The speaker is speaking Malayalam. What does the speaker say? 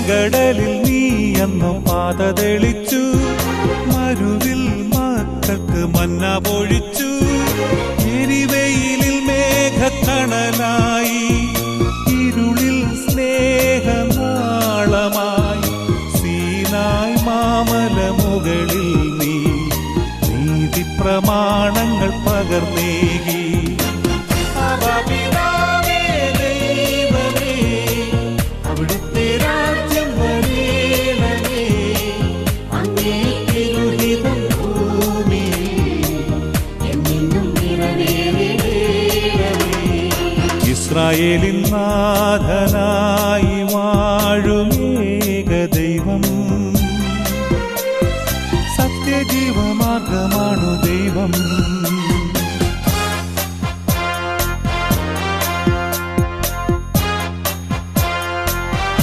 ചെങ്കടലിൽ നീ അന്നു പാത തെളിച്ചു, മരുവിൽ മക്കൾക്ക് മന്ന പൊഴിച്ചു. എരിവെയിലിൽ മേഘത്തണലായി, ഇരുളിൽ സ്നേഹനാളമായി. സീനായ് മാമലമുകളിൽ നീ നീതി പ്രമാണങ്ങൾ പകർന്നേകി. അവിടുത്തെ രാജ്യം വരേണമേ, അങ്ങേ തിരുഹിതം ഭൂമിയിൽ എന്നെന്നും നിറവേറണമേ. ഇസ്രായേലിൻ നാഥനായ